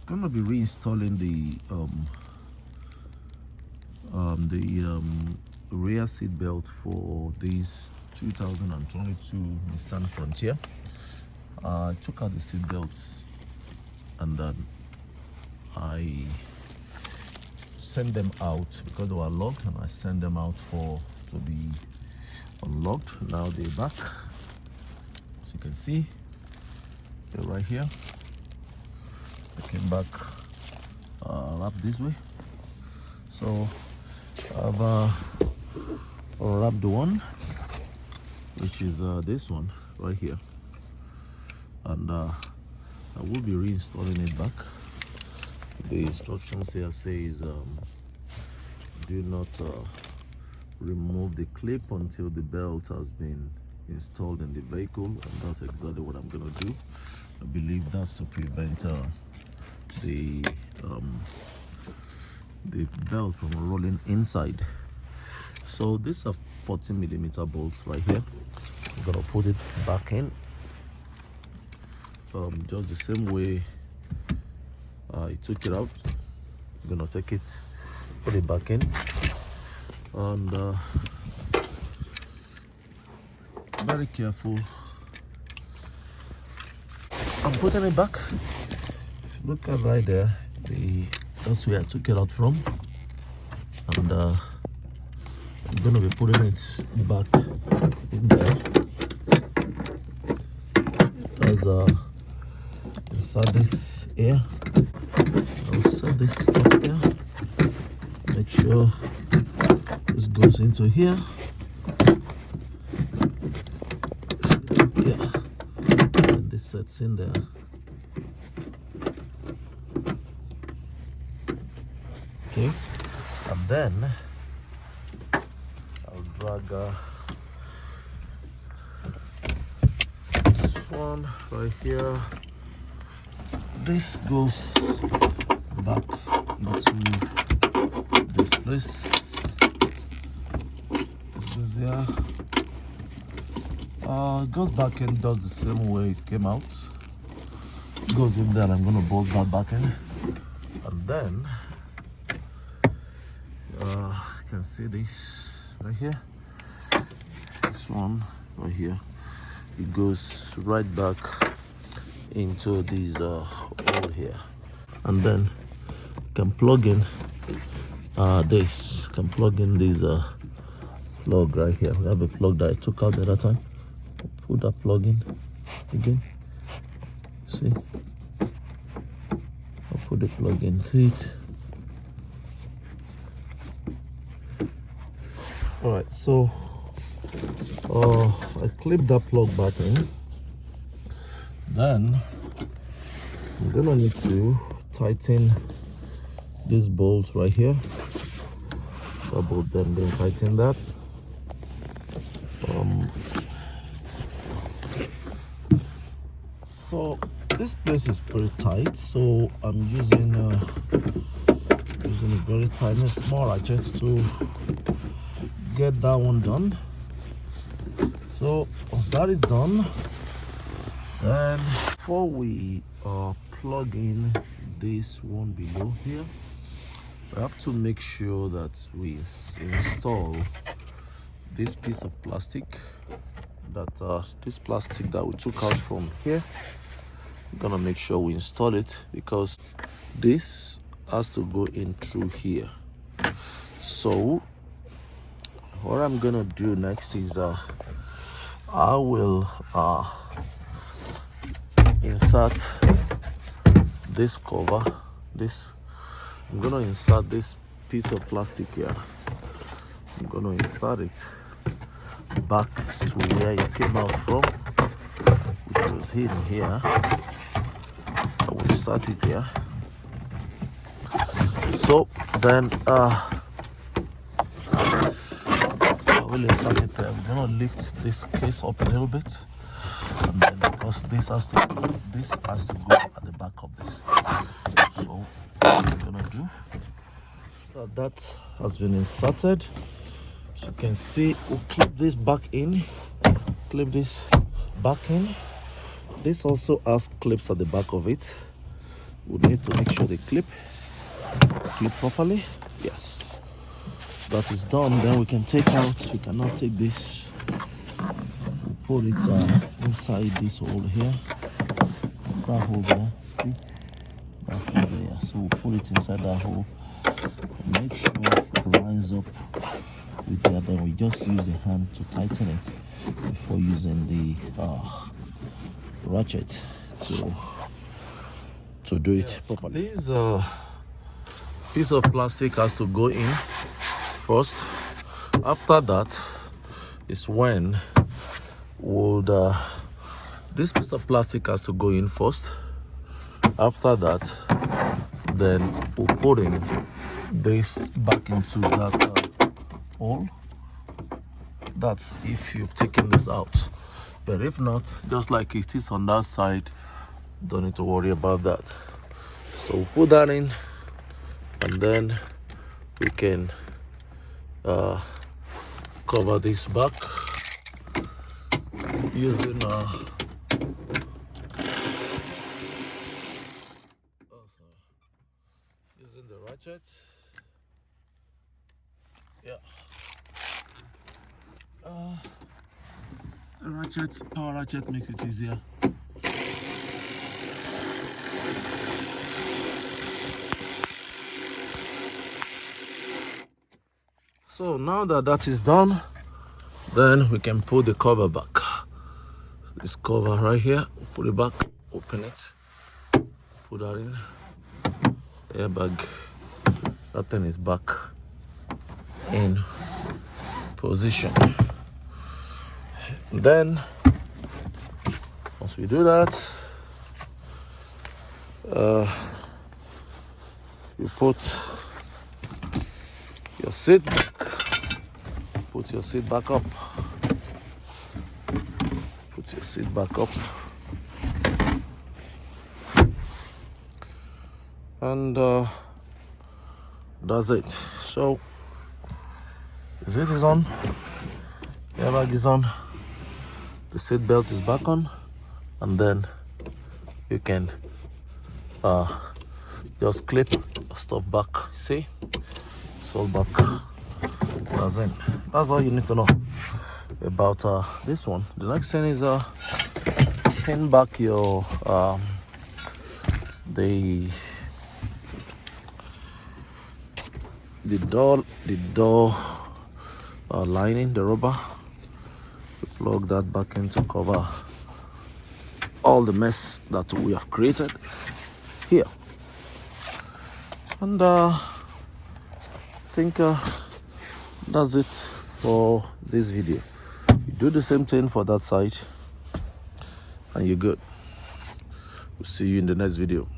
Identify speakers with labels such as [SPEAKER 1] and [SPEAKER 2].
[SPEAKER 1] gonna be reinstalling the rear seat belt for this 2022 Nissan Frontier. I took out the seat belts and then I sent them out because they were locked, and I sent them out to be unlocked. Now they're back, as you can see. They're right here. They came back wrapped this way. So I've wrapped one, which is this one right here, and I will be reinstalling it back. The instructions here says do not remove the clip until the belt has been installed in the vehicle, and that's exactly what I'm gonna do. I believe that's to prevent the belt from rolling inside. So these are 40mm bolts right here. I'm gonna put it back in just the same way I took it out. I'm gonna take it, put it back in, and very careful. I'm putting it back. If you look at right there, that's where I took it out from, and I'm gonna be putting it back in there. There's inside this here. I'll set this up here. Make sure this goes into here. Yeah, and this sets in there. Okay, and then I'll drag this one right here. This goes back into this place. This goes there. It goes back in, does the same way it came out. It goes in there. I'm gonna bolt that back in, and then you can see this right here. This one right here. It goes right back into this hole here, and then you can plug in this. Can plug in this plug right here. We have a plug that I took out the other time. Put that plug in again. See, I'll put the plug in. See it. All right, so I clip that plug back in. Then I'm gonna need to tighten this bolt right here. That bolt, then tighten that. So this place is pretty tight, so I'm using a very tiny small ratchet to get that one done. So once that is done, then before we plug in this one below here, we have to make sure that we install this piece of plastic, this plastic that we took out from here. I'm gonna make sure we install it because this has to go in through here. So what I'm gonna do next is I will insert this cover. I'm gonna insert this piece of plastic here. I'm gonna insert it back to where it came out from, which was hidden here. I will insert it here. So then I will insert it there. I'm gonna lift this case up a little bit, and then because this has to go at the back of this. So what I'm gonna do, that has been inserted. So you can see we'll clip this back in. Clip this back in. This also has clips at the back of it. we need to make sure they clip properly. Yes, so that is done. Then we can take out, we cannot take this, we'll put it inside this hole here. It's that hole there, see that hole there. So we'll put it inside that hole and make sure it lines up with that. Then we just use the hand to tighten it before using the ratchet to do it properly. This piece of plastic has to go in first. After that is when this piece of plastic has to go in first. After that, then we'll put in this back into that hole. That's if you've taken this out. But if not, just like it is on that side, don't need to worry about that. So we'll put that in, and then we can cover this back using using the ratchet. Yeah. The power ratchet makes it easier. So now that is done, then we can put the cover back. This cover right here, put it back, open it, put that in. Airbag, that thing is back in position. Then once we do that, you put your seat back. Put your seat back up. Put your seat back up. And that's it. So the seat is on, the airbag is on, the seat belt is back on, and then you can just clip stuff back. See, it's all back. That's it. That's all you need to know about this one. The next thing is pin back your the door lining, the rubber. You plug that back in to cover all the mess that we have created here. And I think that's it for this video. You do the same thing for that side and you're good. We'll see you in the next video.